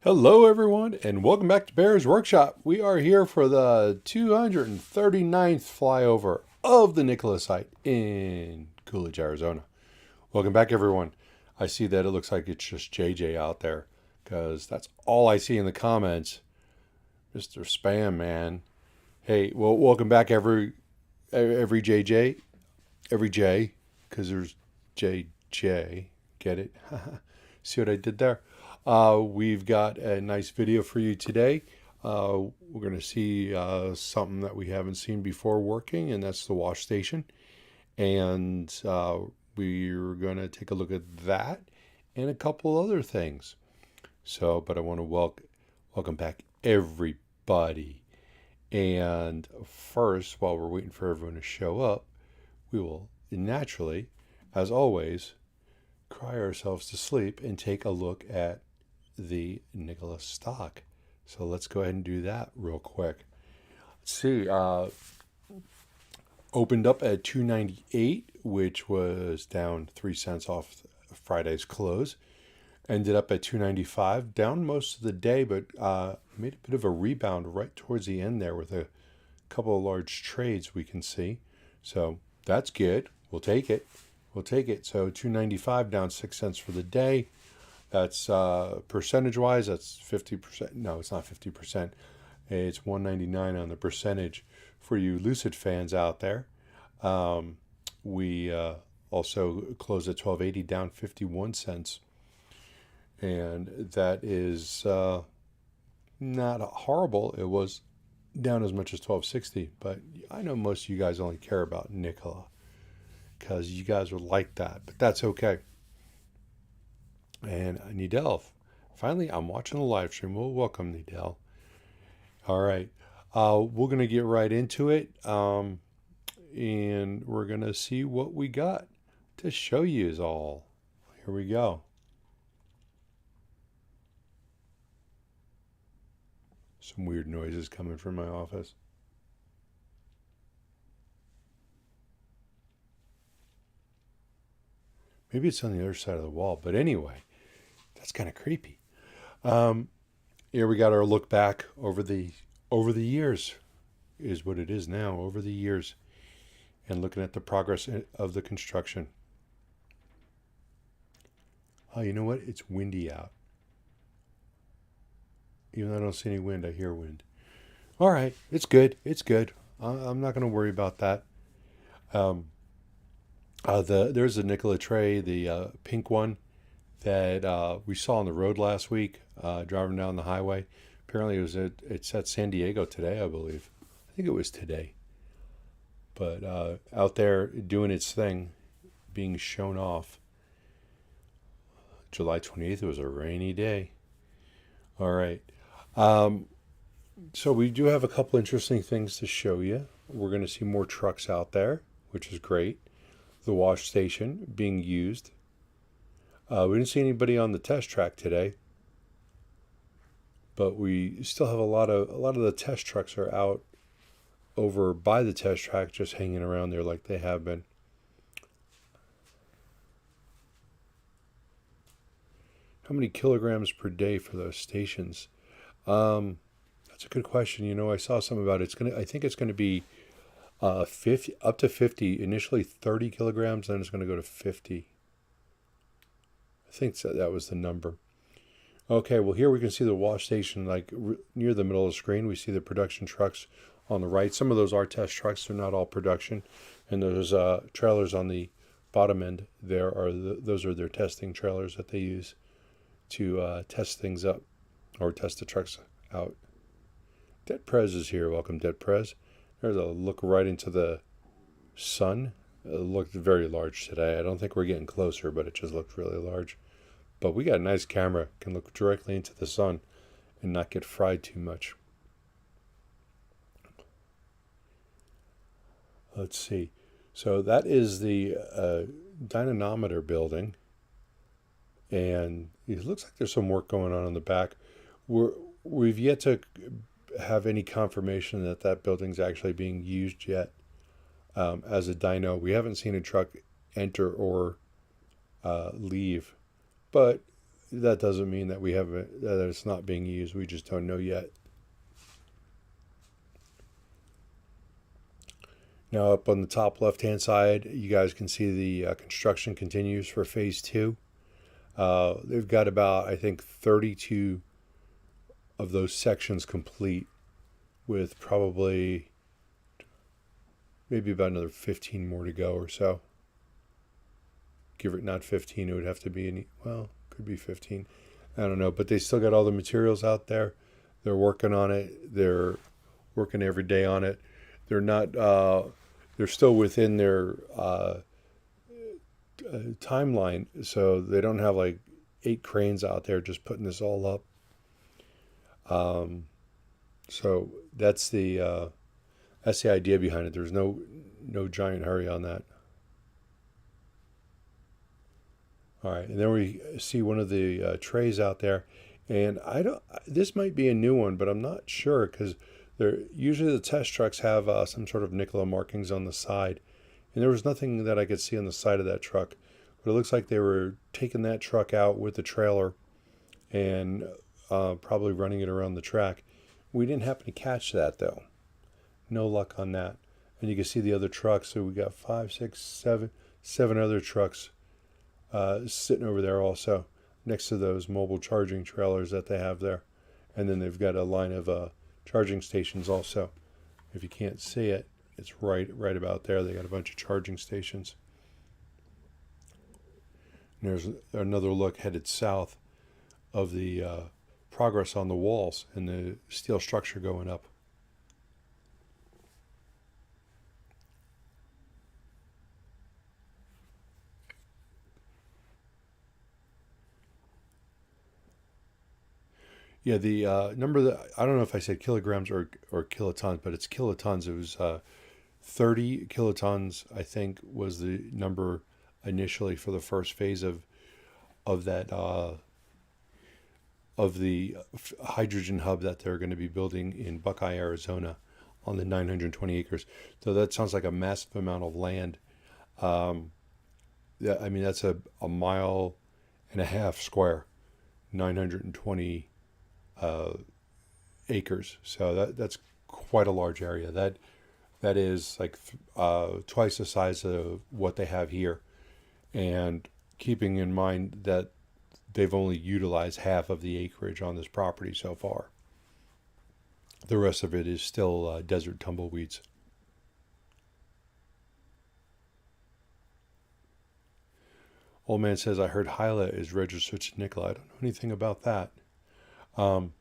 Hello, everyone, and welcome back to Bear's Workshop. We are here for the 239th flyover of the Nikola site in Coolidge, Arizona. Welcome back, everyone. I see that it looks like it's just JJ out there because that's all I see in the comments. Mr. Spam Man. Hey, well, welcome back, every JJ, every J, because there's JJ. Get it? See what I did there? We've got a nice video for you today. We're going to see something that we haven't seen before working, and that's the wash station. And we're going to take a look at that and a couple other things. So, but I want to welcome back everybody. And first, while we're waiting for everyone to show up, we will naturally, as always, cry ourselves to sleep and take a look at the Nikola stock. So let's go ahead and do that real quick. Let's see. Opened up at 298, which was down 3 cents off Friday's close. Ended up at 295, down most of the day, but made a bit of a rebound right towards the end there with a couple of large trades we can see. So that's good. We'll take it. We'll take it. So 295 down 6 cents for the day. That's percentage-wise, that's 50%. No, it's not 50%. It's 199 on the percentage for you Lucid fans out there. We also closed at 1280, down 51 cents. And that is not horrible. It was down as much as 1260. But I know most of you guys only care about Nikola because you guys would like that. But that's okay. And Nidel, finally, I'm watching the live stream. Well, welcome, Nidel. All right. We're going to get right into it. And we're going to see what we got to show you is all. Here we go. Some weird noises coming from my office. Maybe it's on the other side of the wall. But anyway, that's kind of creepy. Here we got our look back over the years, is what it is now, over the years, and looking at the progress of the construction. Oh, you know what? It's windy out. Even though I don't see any wind, I hear wind. All right, it's good. It's good. I'm not going to worry about that. There's a Nikola tray, the pink one that we saw on the road last week, driving down the highway. Apparently, it's at San Diego today, I believe. I think it was today. But out there doing its thing, being shown off. July 28th, it was a rainy day. All right. So we do have a couple interesting things to show you. We're going to see more trucks out there, which is great. The wash station being used. We didn't see anybody on the test track today, but we still have a lot of the test trucks are out over by the test track, just hanging around there like they have been. How many kilograms per day for those stations? That's a good question. You know, I saw something about it. I think it's going to be 50 up to 50. Initially 30 kilograms, then it's going to go to 50. I think that was the number. Okay, well here we can see the wash station like near the middle of the screen. We see the production trucks on the right. Some of those are test trucks. They're not all production. And there's trailers on the bottom end. Those are their testing trailers that they use to test things up or test the trucks out. Dead Prez is here. Welcome, Dead Prez. There's a look right into the sun. It looked very large today. I don't think we're getting closer, but it just looked really large. But we got a nice camera. Can look directly into the sun and not get fried too much. Let's see. So that is the dynamometer building. And it looks like there's some work going on in the back. We've yet to have any confirmation that building's actually being used yet as a dyno. We haven't seen a truck enter or leave, but that doesn't mean that we haven't, that it's not being used. We just don't know yet. Now, up on the top left-hand side, you guys can see the construction continues for phase 2. They've got about, I think, 32 of those sections complete, with probably maybe about another 15 more to go or so. Give it, not 15, it would have to be any, well, could be 15. I don't know, but they still got all the materials out there. They're working on it. They're working every day on it. They're not, they're still within their timeline, so they don't have like 8 cranes out there just putting this all up. So that's the idea behind it. There's no giant hurry on that. All right, and then we see one of the trays out there, and I don't. This might be a new one, but I'm not sure because they're usually the test trucks have some sort of Nikola markings on the side, and there was nothing that I could see on the side of that truck. But it looks like they were taking that truck out with the trailer and probably running it around the track. We didn't happen to catch that though. No luck on that. And you can see the other trucks. So we got 5, 6, 7 other trucks sitting over there also next to those mobile charging trailers that they have there. And then they've got a line of charging stations also. If you can't see it, it's right about there. They got a bunch of charging stations. And there's another look headed south of the progress on the walls and the steel structure going up. Yeah, the number that, I don't know if I said kilograms or kilotons, but it's kilotons. It was 30 kilotons, I think, was the number initially for the first phase of that of the hydrogen hub that they're going to be building in Buckeye, Arizona, on the 920 acres. So that sounds like a massive amount of land. Yeah, I mean that's a mile and a half square, 920 acres. So that's quite a large area. That is like twice the size of what they have here, and keeping in mind that they've only utilized half of the acreage on this property so far. The rest of it is still desert tumbleweeds. Old man says, I heard Hyla is registered to Nikola. I don't know anything about that. You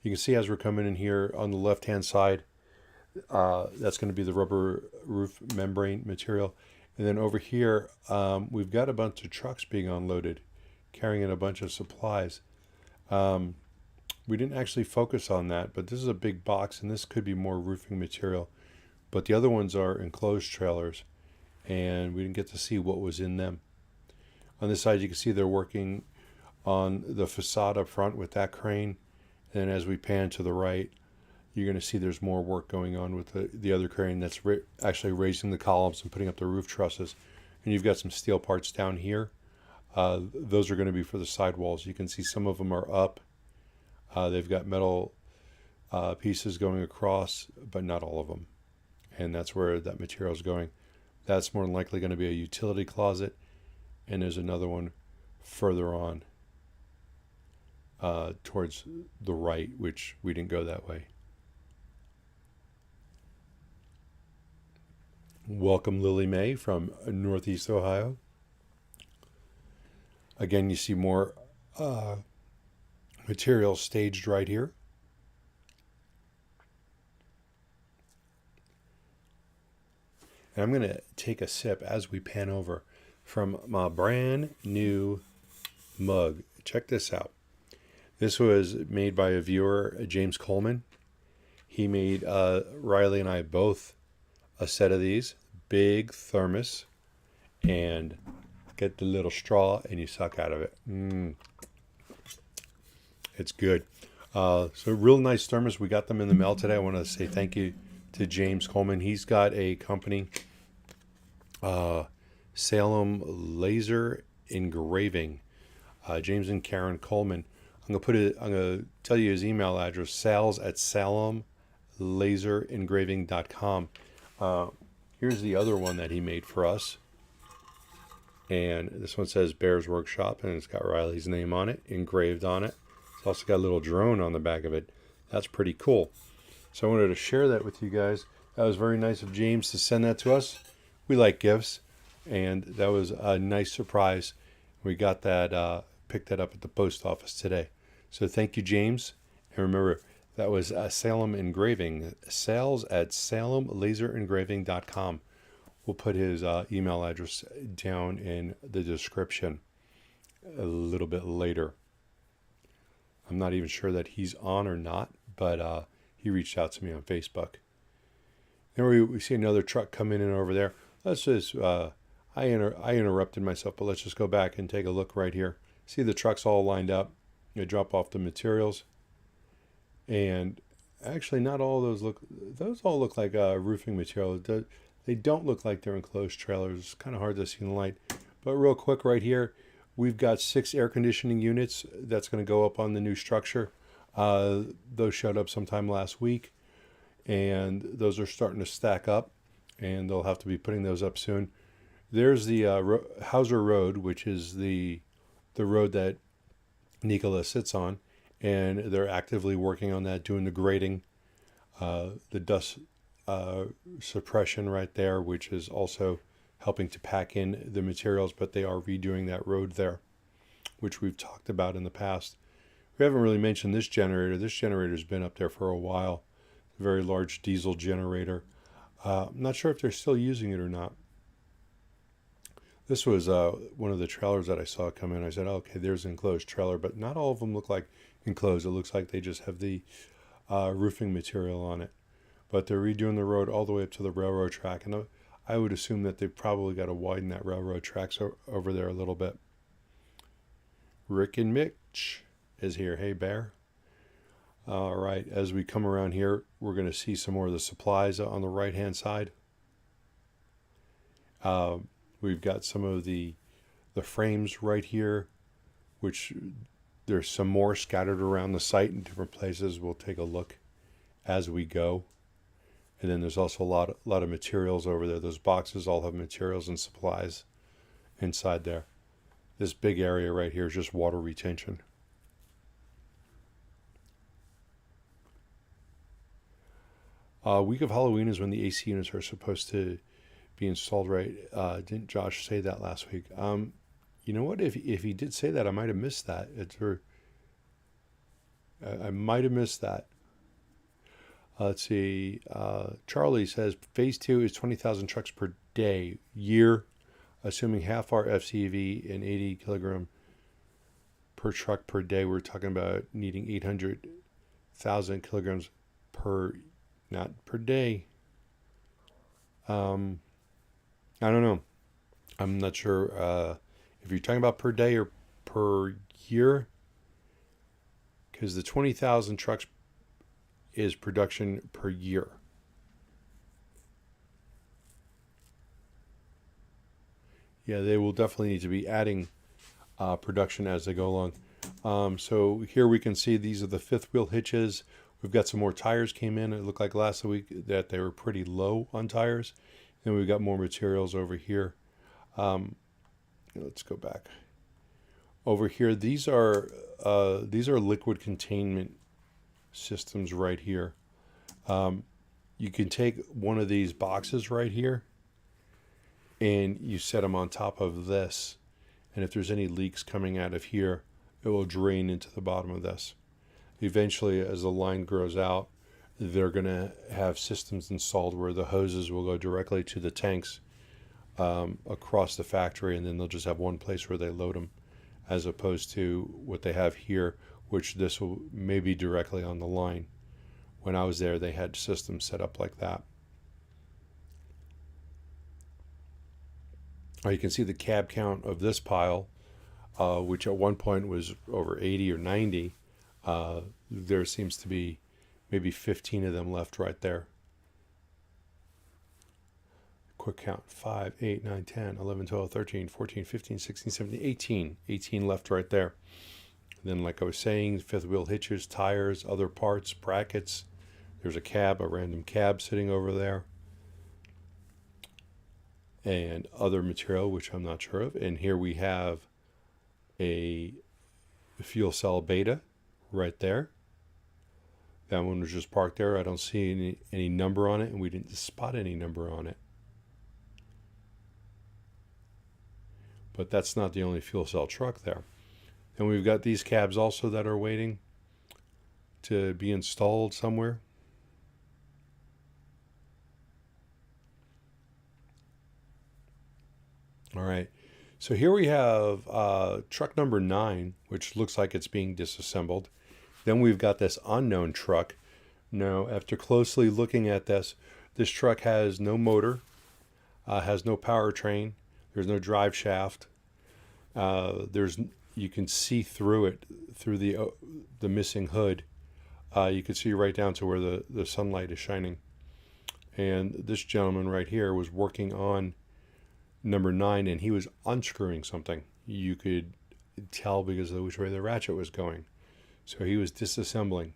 can see as we're coming in here on the left-hand side, that's going to be the rubber roof membrane material. And then over here, we've got a bunch of trucks being unloaded, carrying in a bunch of supplies. We didn't actually focus on that, but this is a big box, and this could be more roofing material. But the other ones are enclosed trailers, and we didn't get to see what was in them. On this side, you can see they're working on the facade up front with that crane. And as we pan to the right, you're going to see there's more work going on with the other crane that's actually raising the columns and putting up the roof trusses. And you've got some steel parts down here. Those are going to be for the sidewalls. You can see some of them are up. They've got metal pieces going across, but not all of them. And that's where that material is going. That's more than likely going to be a utility closet. And there's another one further on towards the right, which we didn't go that way. Welcome, Lily Mae from Northeast Ohio. Again, you see more material staged right here. And I'm going to take a sip as we pan over from my brand new mug. Check this out. This was made by a viewer, James Coleman. He made Riley and I both a set of these. Big thermos. And get the little straw and you suck out of it. It's good. So real nice thermos. We got them in the mail today. I want to say thank you to James Coleman. He's got a company, Salem Laser Engraving. James and Karen Coleman. I'm gonna tell you his email address: sales@salemlaserengraving.com. Here's the other one that he made for us, and this one says Bears Workshop, and it's got Riley's name on it, engraved on it. It's also got a little drone on the back of it. That's pretty cool. So I wanted to share that with you guys. That was very nice of James to send that to us. We like gifts, and that was a nice surprise. We got that, picked that up at the post office today. So thank you, James. And remember, that was Salem Engraving, sales@salemlaserengraving.com. We'll put his email address down in the description a little bit later. I'm not even sure that he's on or not, but he reached out to me on Facebook. Then we see another truck coming in over there. Let's just, I interrupted myself, but let's just go back and take a look right here. See the trucks all lined up. You drop off the materials. And actually not all those all look like roofing material. They don't look like they're enclosed trailers. It's kind of hard to see in the light. But real quick right here, we've got 6 air conditioning units that's going to go up on the new structure. Those showed up sometime last week, and those are starting to stack up, and they'll have to be putting those up soon. There's the Hauser Road, which is the road that Nikola sits on, and they're actively working on that, doing the grading, the dust suppression right there, which is also helping to pack in the materials, but they are redoing that road there, which we've talked about in the past. We haven't really mentioned this generator. This generator's been up there for a while. A very large diesel generator. I'm not sure if they're still using it or not. This was one of the trailers that I saw come in. I said, oh, okay, there's an enclosed trailer, but not all of them look like enclosed. It looks like they just have the roofing material on it. But they're redoing the road all the way up to the railroad track, and I would assume that they've probably got to widen that railroad tracks over there a little bit. Rick and Mitch is here. Hey, Bear. All right, as we come around here, we're going to see some more of the supplies on the right-hand side. We've got some of the frames right here, which there's some more scattered around the site in different places. We'll take a look as we go. And then there's also a lot of materials over there. Those boxes all have materials and supplies inside there. This big area right here is just water retention. Week of Halloween is when the AC units are supposed to be installed, right? Didn't Josh say that last week? You know what? If he did say that, I might have missed that. I might have missed that. Let's see. Charlie says phase 2 is 20,000 trucks per day, year, assuming half our FCEV and 80 kilogram per truck per day. We're talking about needing 800,000 kilograms not per day. I don't know. I'm not sure if you're talking about per day or per year, because the 20,000 trucks is production per year. Yeah, they will definitely need to be adding production as they go along. So here we can see these are the fifth wheel hitches. We've got some more tires came in. It looked like last week that they were pretty low on tires. Then we've got more materials over here. Let's go back. Over here, these are liquid containment systems right here. You can take one of these boxes right here and you set them on top of this, and if there's any leaks coming out of here, it will drain into the bottom of this. Eventually, as the line grows out, they're going to have systems installed where the hoses will go directly to the tanks across the factory, and then they'll just have one place where they load them, as opposed to what they have here, which this will maybe directly on the line. When I was there, they had systems set up like that. You can see the cab count of this pile, which at one point was over 80 or 90. There seems to be maybe 15 of them left right there. quick count. 5, 8, 9, 10, 11, 12, 13, 14, 15, 16, 17, 18. 18 left right there. And then, like I was saying, fifth wheel hitches, tires, other parts, brackets. There's a cab, a random cab sitting over there. And other material, which I'm not sure of. And here we have a fuel cell beta right there. That one was just parked there. I don't see any number on it, and we didn't spot any number on it. But that's not the only fuel cell truck there. And we've got these cabs also that are waiting to be installed somewhere. All right. So here we have truck number 9, which looks like it's being disassembled. Then we've got this unknown truck. Now, after closely looking at this truck has no motor, has no powertrain. There's no drive shaft. You can see through it, through the missing hood. You can see right down to where the sunlight is shining. And this gentleman right here was working on number 9, and he was unscrewing something. You could tell because of which way the ratchet was going. So he was disassembling.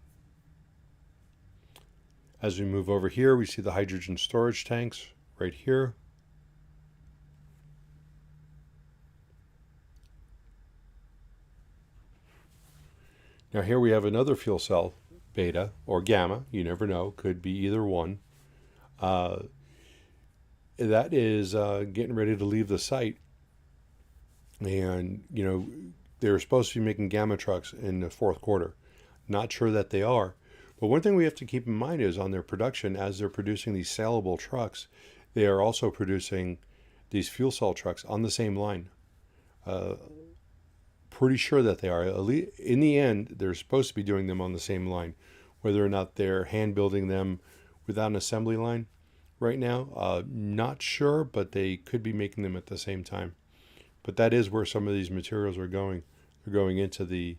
As we move over here, we see the hydrogen storage tanks right here. Now here we have another fuel cell, beta or gamma. You never know. Could be either one. That is getting ready to leave the site. And, you know, they were supposed to be making gamma trucks in the fourth quarter. Not sure that they are. But one thing we have to keep in mind is on their production, as they're producing these saleable trucks, they are also producing these fuel cell trucks on the same line. Pretty sure that they are. In the end, they're supposed to be doing them on the same line. Whether or not they're hand building them without an assembly line right now, not sure, but they could be making them at the same time. But that is where some of these materials are going. They're going into the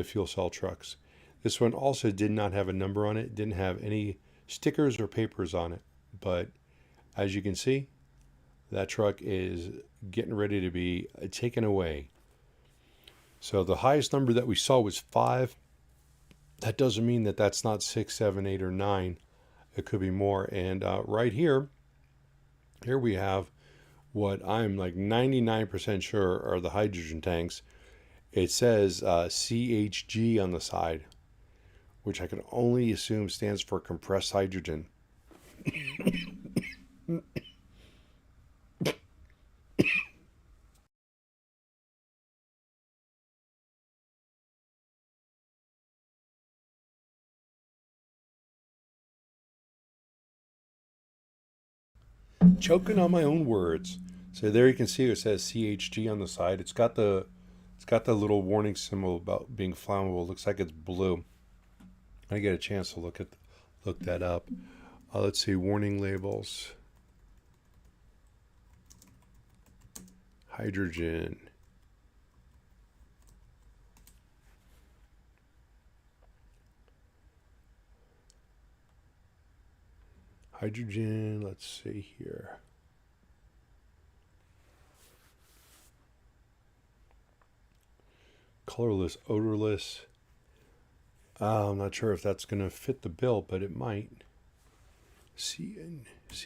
fuel cell trucks. This one also did not have a number on it, didn't have any stickers or papers on it. But as you can see, that truck is getting ready to be taken away. So the highest number that we saw was 5. That doesn't mean that that's not 6, 7, 8, or 9. It could be more. And right here we have what I'm like 99% sure are the hydrogen tanks. It says CHG on the side, which I can only assume stands for compressed hydrogen. Choking on my own words. So there you can see it says CHG on the side. It's got the little warning symbol about being flammable. It looks like it's blue. I get a chance to look that up. Let's see, warning labels. Hydrogen. Hydrogen, let's see here. Colorless, odorless. I'm not sure if that's going to fit the bill, but it might. CHG.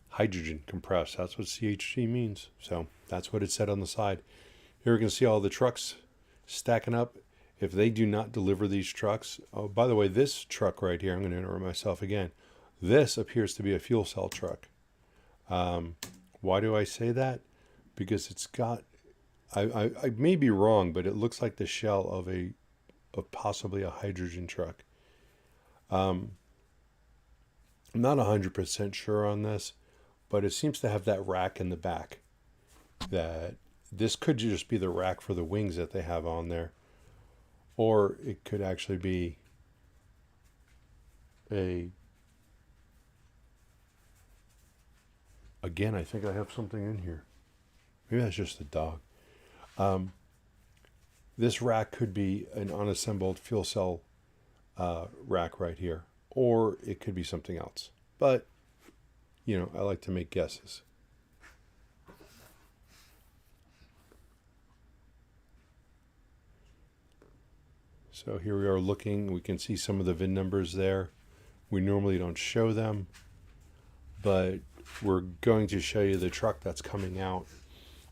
Hydrogen compressed. That's what CHG means. So that's what it said on the side. Here we can see all the trucks stacking up. If they do not deliver these trucks, oh, by the way, this truck right here, I'm going to interrupt myself again. This appears to be a fuel cell truck. Why do I say that? Because it's got, I may be wrong, but it looks like the shell of possibly a hydrogen truck. I'm not 100% sure on this, but it seems to have that rack in the back. That this could just be the rack for the wings that they have on there. Or it could actually be a Again, I think I have something in here. Maybe that's just a dog. This rack could be an unassembled fuel cell rack right here, or it could be something else. But, I like to make guesses. So here we are looking. We can see some of the VIN numbers there. We normally don't show them, but we're going to show you the truck that's coming out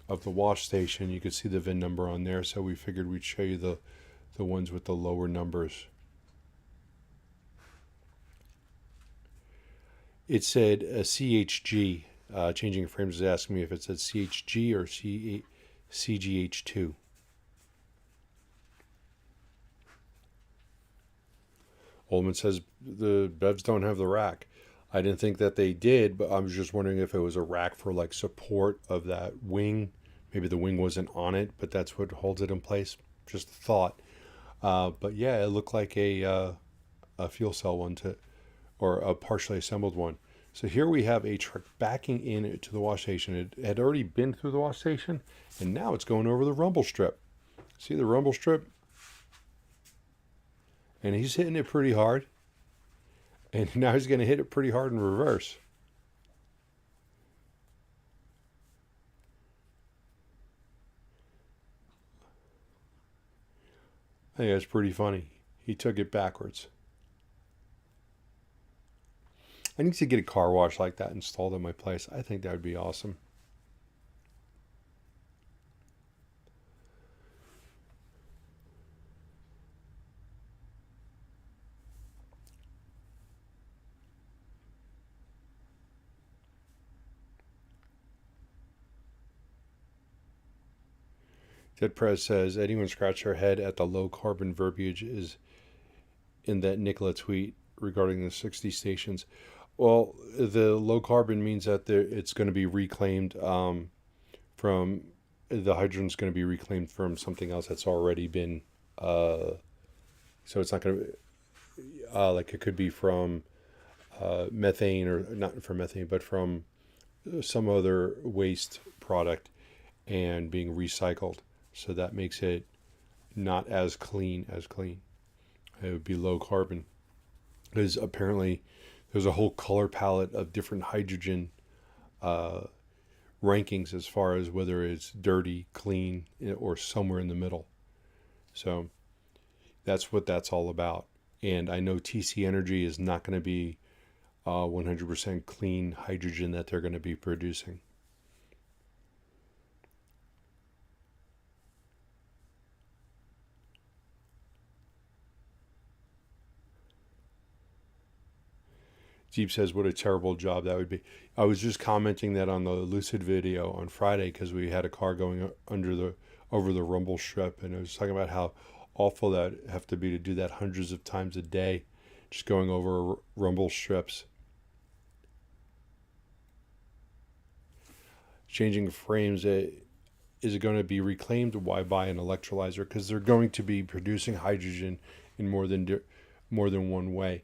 of the wash station. You can see the VIN number on there, so we figured we'd show you the ones with the lower numbers. It said a CHG. Changing Frames is asking me if it said CHG or CGH2. Ullman says the BEVs don't have the rack. I didn't think that they did, but I was just wondering if it was a rack for like support of that wing. Maybe the wing wasn't on it, but that's what holds it in place. Just a thought. But yeah, it looked like a fuel cell one or a partially assembled one. So here we have a truck backing in to the wash station. It had already been through the wash station, and now it's going over the rumble strip. See the rumble strip? And he's hitting it pretty hard. And now he's going to hit it pretty hard in reverse. I think that's pretty funny. He took it backwards. I need to get a car wash like that installed in my place. I think that would be awesome. Ted Prez says, anyone scratch their head at the low carbon verbiage is in that Nikola tweet regarding the 60 stations. Well, the low carbon means that it's going to be reclaimed from, the hydrogen's going to be reclaimed from something else that's already been, so it's not going to, like it could be from methane, or not from methane, but from some other waste product and being recycled. So that makes it not as clean as clean. It would be low carbon. Because apparently there's a whole color palette of different hydrogen rankings as far as whether it's dirty, clean, or somewhere in the middle. So that's what that's all about. And I know TC Energy is not going to be 100% clean hydrogen that they're going to be producing. Jeep says, what a terrible job that would be. I was just commenting that on the Lucid video on Friday because we had a car going over the rumble strip, and I was talking about how awful that would have to be to do that hundreds of times a day, just going over rumble strips. Changing Frames, is it going to be reclaimed? Why buy an electrolyzer? Because they're going to be producing hydrogen in more than one way.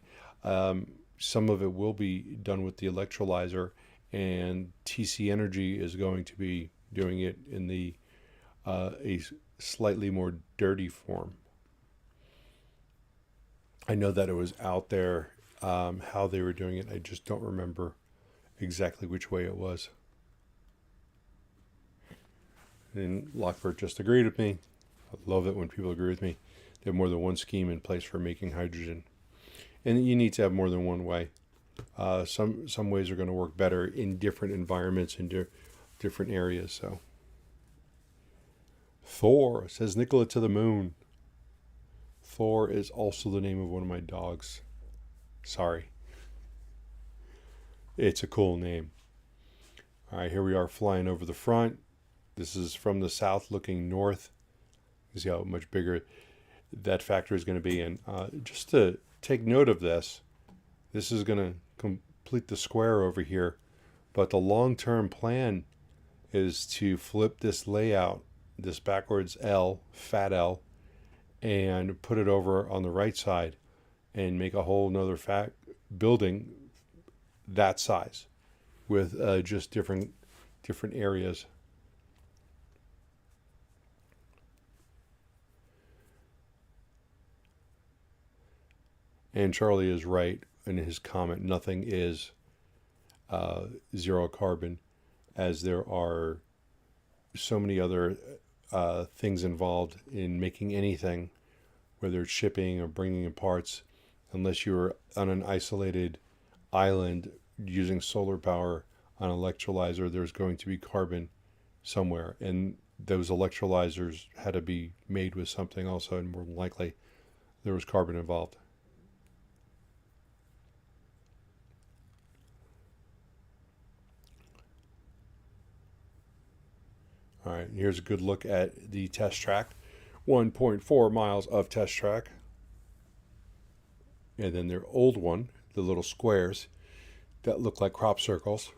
Some of it will be done with the electrolyzer, and TC Energy is going to be doing it in a slightly more dirty form. I know that it was out there how they were doing it. I just don't remember exactly which way it was. And Lockbird just agreed with me. I love it when people agree with me. They have more than one scheme in place for making hydrogen. And you need to have more than one way. Some ways are going to work better in different environments, in different areas. So, Thor says, Nikola to the moon. Thor is also the name of one of my dogs. Sorry. It's a cool name. All right, here we are flying over the front. This is from the south looking north. You see how much bigger that factory is going to be. And just to take note of this. This is going to complete the square over here, but the long-term plan is to flip this layout, this backwards L, fat L, and put it over on the right side and make a whole nother building that size. with just different areas. And Charlie is right in his comment. Nothing is zero carbon, as there are so many other things involved in making anything, whether it's shipping or bringing in parts. Unless you're on an isolated island using solar power on an electrolyzer, there's going to be carbon somewhere. And those electrolyzers had to be made with something also, and more than likely there was carbon involved. All right, here's a good look at the test track. 1.4 miles of test track. And then their old one, the little squares that look like crop circles.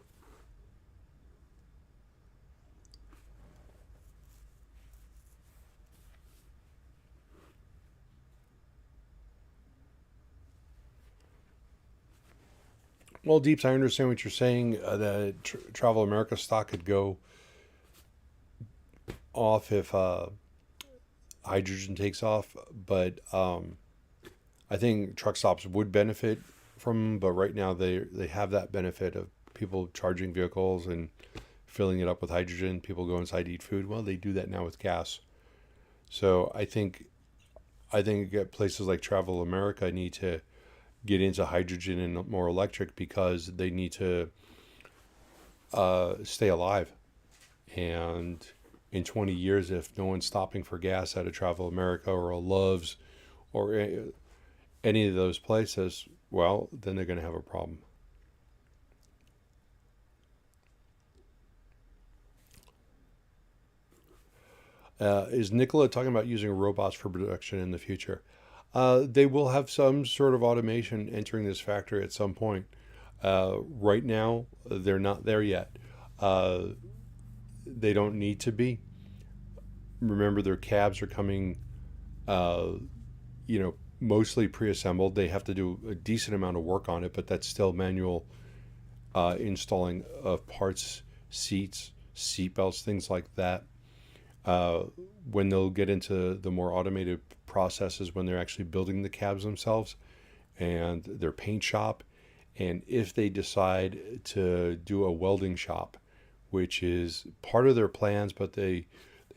Well, Deeps, I understand what you're saying. The Travel America stock could go off if hydrogen takes off, but I think truck stops would benefit from. But right now, they have that benefit of people charging vehicles and filling it up with hydrogen. People go inside to eat food. Well, they do that now with gas. So I think places like Travel America need to get into hydrogen and more electric, because they need to stay alive. And in 20 years, if no one's stopping for gas at a Travel America or a Love's or any of those places, well, then they're going to have a problem. Is Nikola talking about using robots for production in the future? They will have some sort of automation entering this factory at some point. Right now, they're not there yet. They don't need to be. Remember, their cabs are coming, mostly pre-assembled. They have to do a decent amount of work on it, but that's still manual installing of parts, seats, seat belts, things like that. When they'll get into the more automated processes, when they're actually building the cabs themselves and their paint shop, and if they decide to do a welding shop, which is part of their plans, but they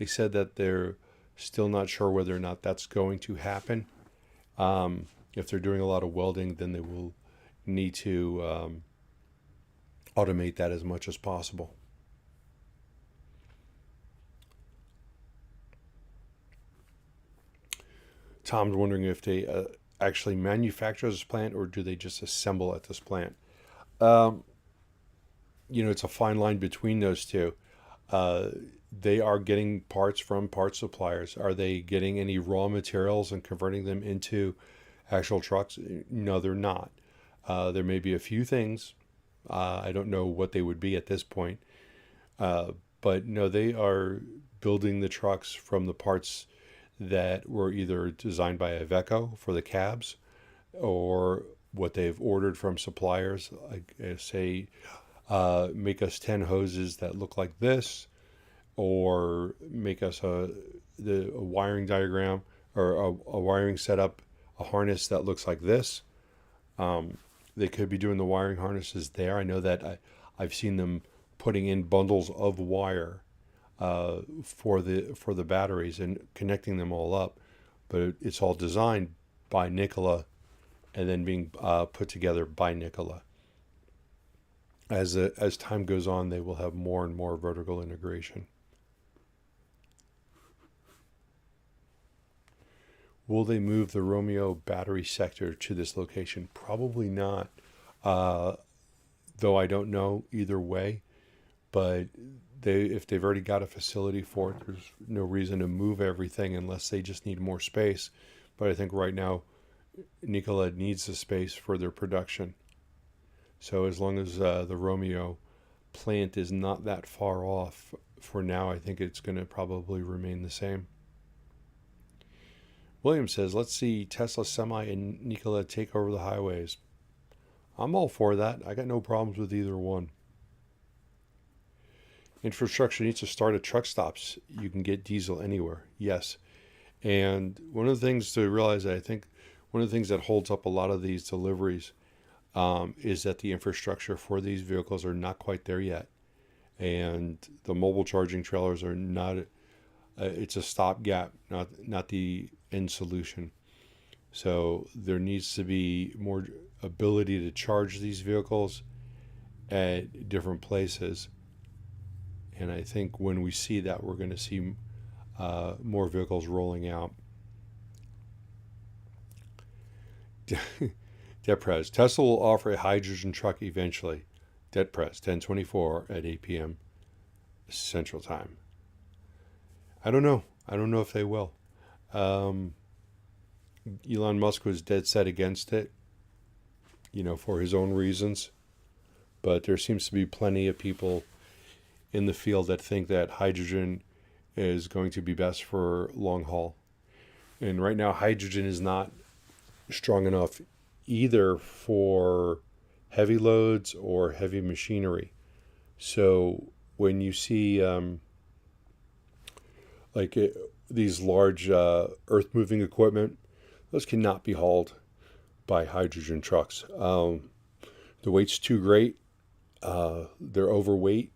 said that they're still not sure whether or not that's going to happen. If they're doing a lot of welding, then they will need to automate that as much as possible. Tom's wondering if they actually manufacture this plant, or do they just assemble at this plant. It's a fine line between those two. They are getting parts from parts suppliers. Are they getting any raw materials and converting them into actual trucks? No, they're not. There may be a few things. I don't know what they would be at this point. But no, they are building the trucks from the parts that were either designed by Iveco for the cabs, or what they've ordered from suppliers, like say, make us 10 hoses that look like this, or make us a wiring diagram, or a wiring setup, a harness that looks like this. They could be doing the wiring harnesses there. I know that I've seen them putting in bundles of wire for the batteries and connecting them all up, but it's all designed by Nikola and then being put together by Nikola. As time goes on, they will have more and more vertical integration. Will they move the Romeo battery sector to this location? Probably not, though I don't know either way. But if they've already got a facility for it, there's no reason to move everything unless they just need more space. But I think right now, Nikola needs the space for their production. So as long as the Romeo plant is not that far off, for now, I think it's going to probably remain the same. William says, let's see Tesla Semi and Nikola take over the highways. I'm all for that. I got no problems with either one. Infrastructure needs to start at truck stops. You can get diesel anywhere. Yes. And one of the things to realize, that I think one of the things that holds up a lot of these deliveries is that the infrastructure for these vehicles are not quite there yet. And the mobile charging trailers are not, it's a stopgap, not the end solution. So there needs to be more ability to charge these vehicles at different places. And I think when we see that, we're going to see more vehicles rolling out. DebtPrez. Tesla will offer a hydrogen truck eventually. DebtPrez, 10/24 at 8 p.m. Central Time. I don't know. I don't know if they will. Elon Musk was dead set against it, for his own reasons. But there seems to be plenty of people in the field that think that hydrogen is going to be best for long haul. And right now, hydrogen is not strong enough either for heavy loads or heavy machinery. So when you see these large earth moving equipment, those cannot be hauled by hydrogen trucks. The weight's too great. They're overweight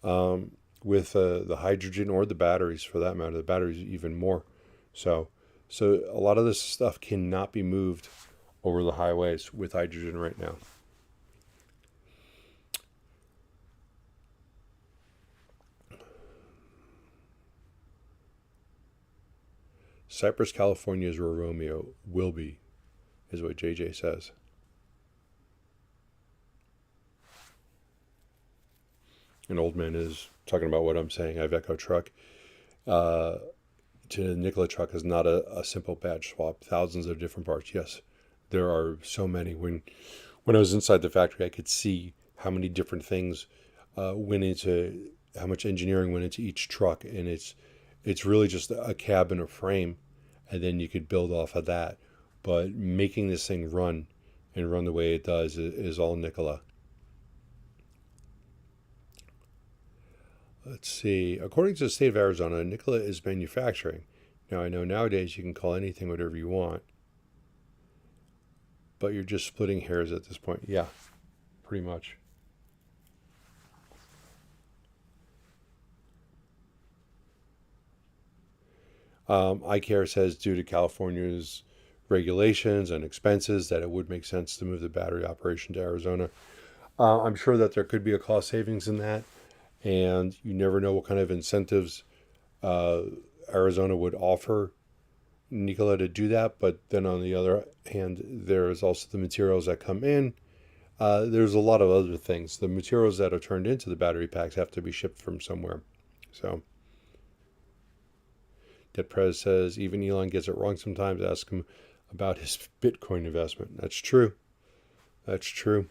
with the hydrogen or the batteries, for that matter. The batteries even more. So a lot of this stuff cannot be moved over the highways with hydrogen right now. Cypress, California is where Romeo will be, is what JJ says. An old man is talking about what I'm saying. Iveco truck to Nikola truck is not a simple badge swap. Thousands of different parts. Yes, there are so many. When I was inside the factory, I could see how many different things went into, how much engineering went into each truck, and it's really just a cab and a frame, and then you could build off of that. But making this thing run and run the way it does is all Nikola. Let's see. According to the state of Arizona, Nikola is manufacturing. Now, I know nowadays you can call anything whatever you want, but you're just splitting hairs at this point. Yeah, pretty much. iCare says due to California's regulations and expenses that it would make sense to move the battery operation to Arizona. I'm sure that there could be a cost savings in that, and you never know what kind of incentives Arizona would offer Nikola to do that. But then on the other hand, there's also the materials that come in. There's a lot of other things. The materials that are turned into the battery packs have to be shipped from somewhere. So DebtPrez says even Elon gets it wrong sometimes. Ask him about his Bitcoin investment. That's true. That's true.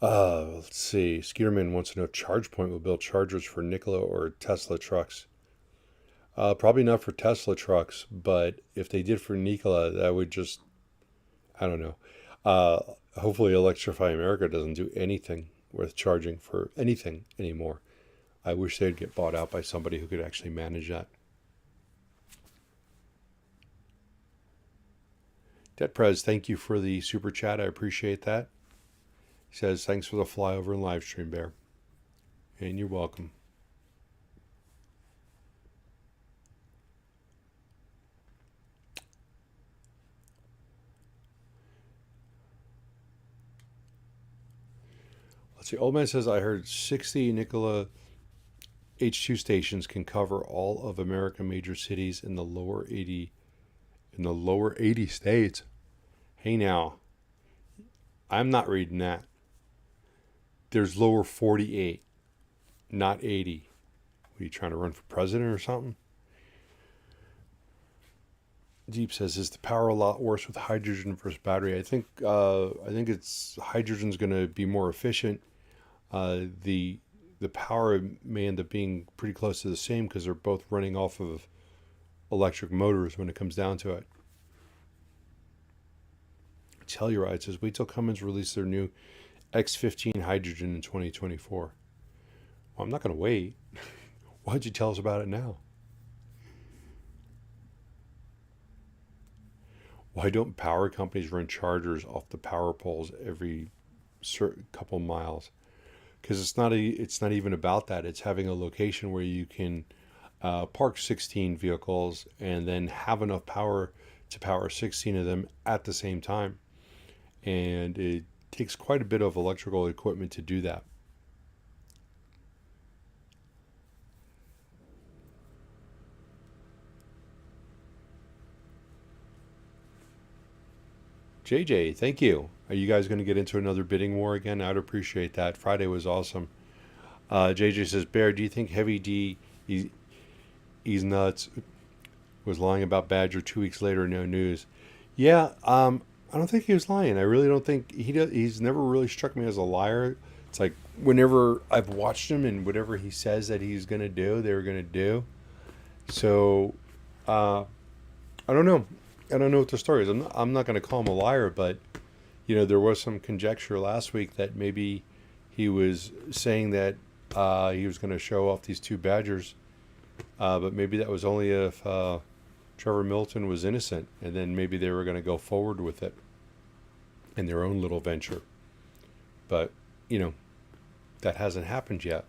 Let's see. Skeeterman wants to know if ChargePoint will build chargers for Nikola or Tesla trucks. Probably not for Tesla trucks, but if they did for Nikola, that would just, I don't know. Hopefully Electrify America doesn't do anything worth charging for anything anymore. I wish they'd get bought out by somebody who could actually manage that. DebtPrez, thank you for the super chat. I appreciate that. He says, thanks for the flyover and live stream, Bear. And you're welcome. Let's see. Old Man says, I heard 60 Nikola H2 stations can cover all of American major cities in the lower 80 states. Hey now, I'm not reading that. There's lower 48, not 80. What, are you trying to run for president or something? Deep says, is the power a lot worse with hydrogen versus battery? I think it's hydrogen's going to be more efficient. The power may end up being pretty close to the same because they're both running off of electric motors when it comes down to it. Telluride says, wait till Cummins release their new X15 hydrogen in 2024. Well, I'm not going to wait. Why'd you tell us about it now? Why don't power companies run chargers off the power poles every certain couple miles? Because it's not even about that. It's having a location where you can park 16 vehicles and then have enough power to power 16 of them at the same time. And it takes quite a bit of electrical equipment to do that. JJ, thank you. Are you guys going to get into another bidding war again? I'd appreciate that. Friday was awesome. JJ says, Bear, do you think Heavy D, he's nuts, was lying about Badger 2 weeks later? No news. Yeah, I don't think he was lying. I really don't think he's never really struck me as a liar. It's like whenever I've watched him and whatever he says that he's going to do, they're going to do. So, I don't know. I don't know what the story is. I'm not going to call him a liar, but there was some conjecture last week that maybe he was saying that he was going to show off these two Badgers, but maybe that was only if Trevor Milton was innocent, and then maybe they were going to go forward with it in their own little venture. But that hasn't happened yet.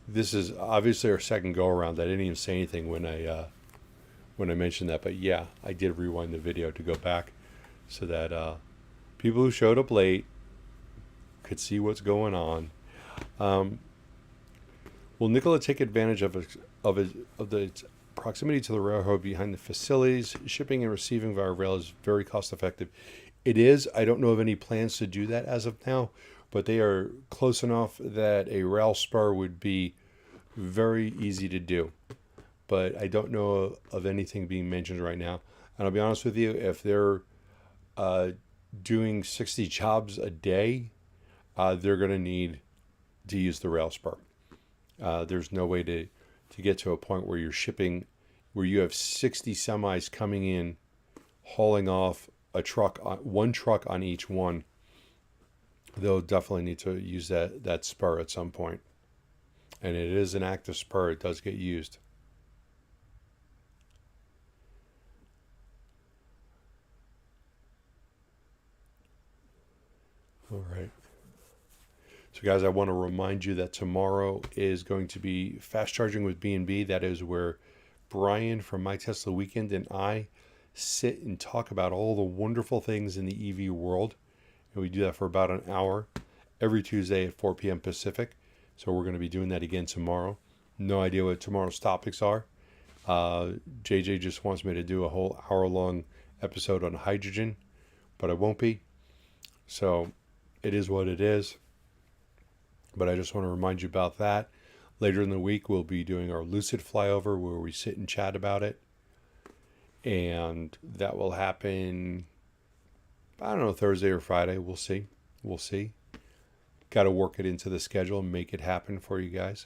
This is obviously our second go around. I didn't even say anything when I mentioned that, but yeah, I did rewind the video to go back so that people who showed up late could see what's going on. Will Nikola take advantage of the proximity to the railroad behind the facilities? Shipping and receiving via rail is very cost effective. It is. I don't know of any plans to do that as of now, but they are close enough that a rail spur would be very easy to do. But I don't know of anything being mentioned right now. And I'll be honest with you, if they're doing 60 jobs a day, they're going to need to use the rail spur. There's no way to get to a point where you're shipping, where you have 60 semis coming in, hauling off a truck, one truck on each one. They'll definitely need to use that spur at some point. And it is an active spur. It does get used. All right. So guys, I want to remind you that tomorrow is going to be fast charging with B&B. That is where Brian from My Tesla Weekend and I sit and talk about all the wonderful things in the EV world. And we do that for about an hour every Tuesday at 4 p.m. Pacific. So we're going to be doing that again tomorrow. No idea what tomorrow's topics are. JJ just wants me to do a whole hour-long episode on hydrogen, but I won't be. So it is what it is. But I just want to remind you about that. Later in the week, we'll be doing our Lucid Flyover where we sit and chat about it. And that will happen, I don't know, Thursday or Friday. We'll see. We'll see. Got to work it into the schedule and make it happen for you guys.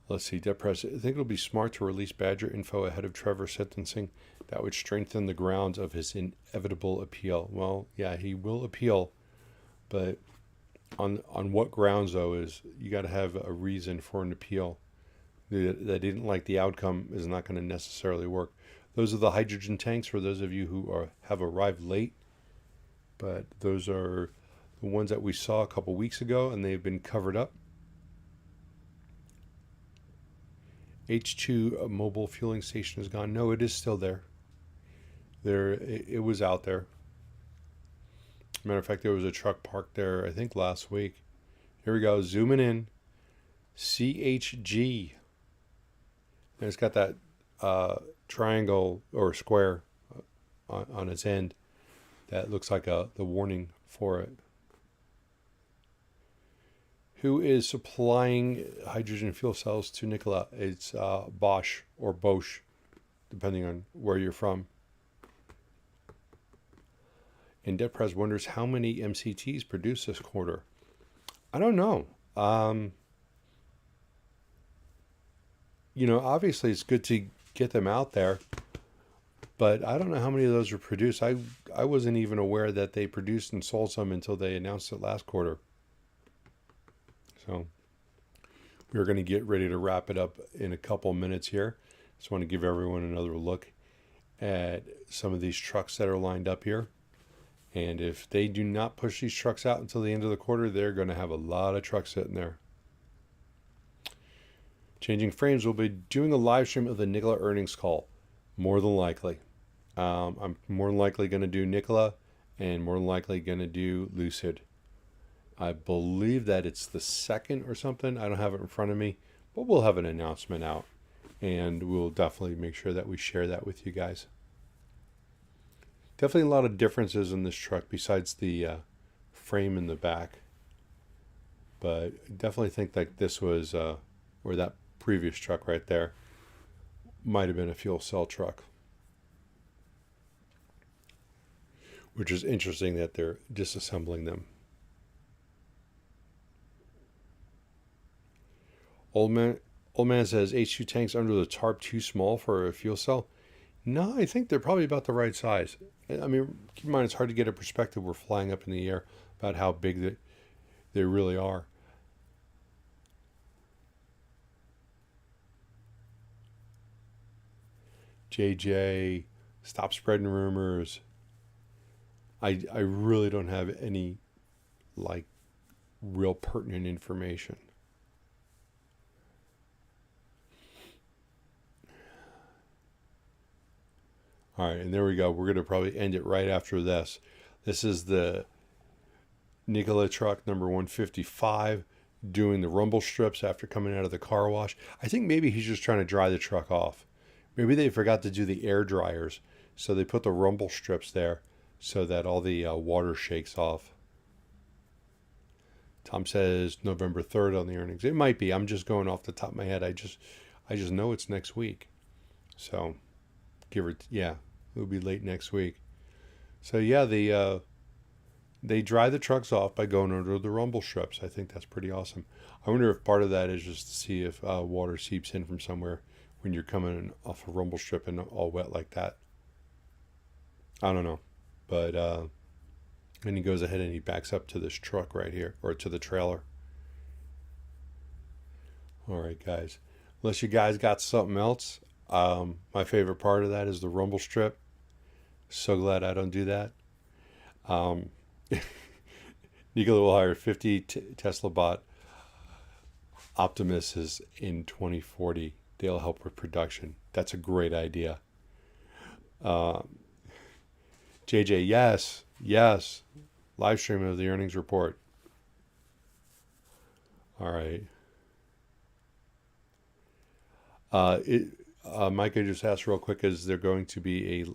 Let's see, Depress. I think it'll be smart to release Badger info ahead of Trevor's sentencing. That would strengthen the grounds of his inevitable appeal. Well, yeah, he will appeal, but on what grounds, though, is you got to have a reason for an appeal. That didn't like the outcome is not going to necessarily work. Those are the hydrogen tanks for those of you who have arrived late, but those are the ones that we saw a couple weeks ago, and they've been covered up. H2 mobile fueling station is gone. No, it is still there. It was out there. Matter of fact, there was a truck parked there, I think, last week. Here we go, zooming in. CHG. And it's got that triangle or square on its end that looks like the warning for it. Who is supplying hydrogen fuel cells to Nikola? It's Bosch or Bosch, depending on where you're from. And Deprez wonders how many MCTs produced this quarter. I don't know. Obviously it's good to get them out there, but I don't know how many of those were produced. I wasn't even aware that they produced and sold some until they announced it last quarter. So we're going to get ready to wrap it up in a couple minutes here. Just want to give everyone another look at some of these trucks that are lined up here. And if they do not push these trucks out until the end of the quarter, they're going to have a lot of trucks sitting there. Changing frames, we'll be doing a live stream of the Nikola earnings call, more than likely. I'm more than likely going to do Nikola and more than likely going to do Lucid. I believe that it's the 2nd or something. I don't have it in front of me, but we'll have an announcement out, and we'll definitely make sure that we share that with you guys. Definitely a lot of differences in this truck besides the frame in the back. But definitely think that this was, or that previous truck right there, might have been a fuel cell truck. Which is interesting that they're disassembling them. Old man says, H2 tanks under the tarp too small for a fuel cell? No, I think they're probably about the right size. I mean, keep in mind, it's hard to get a perspective. We're flying up in the air about how big they really are. JJ, stop spreading rumors. I really don't have any, real pertinent information. All right, and there we go. We're going to probably end it right after this. This is the Nikola truck number 155 doing the rumble strips after coming out of the car wash. I think maybe he's just trying to dry the truck off. Maybe they forgot to do the air dryers, so they put the rumble strips there so that all the water shakes off. Tom says November 3rd on the earnings. It might be. I'm just going off the top of my head. I just know it's next week. So it'll be late next week. So yeah, they dry the trucks off by going under the rumble strips. I think that's pretty awesome. I wonder if part of that is just to see if water seeps in from somewhere when you're coming off a rumble strip and all wet like that. I don't know. But and he goes ahead and he backs up to this truck right here, or to the trailer. All right, guys. Unless you guys got something else, my favorite part of that is the rumble strip. So glad I don't do that. Nikola will hire 50 Tesla bot Optimuses in 2040. They'll help with production. That's a great idea. JJ, yes. Live stream of the earnings report. All right. Micah just asked real quick, is there going to be a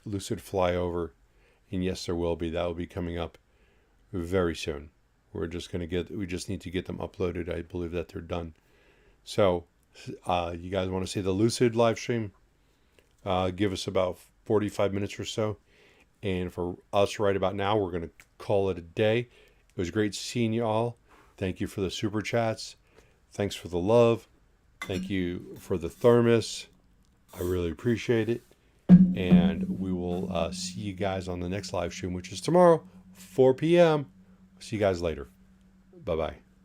Lucid flyover? And yes, there will be. That will be coming up very soon. We just need to get them uploaded. I believe that they're done. So, you guys want to see the Lucid live stream? Give us about 45 minutes or so. And for us right about now, we're going to call it a day. It was great seeing you all. Thank you for the super chats. Thanks for the love. Thank you for the thermos. I really appreciate it. And we will see you guys on the next live stream, which is tomorrow, 4 p.m. See you guys later. Bye-bye.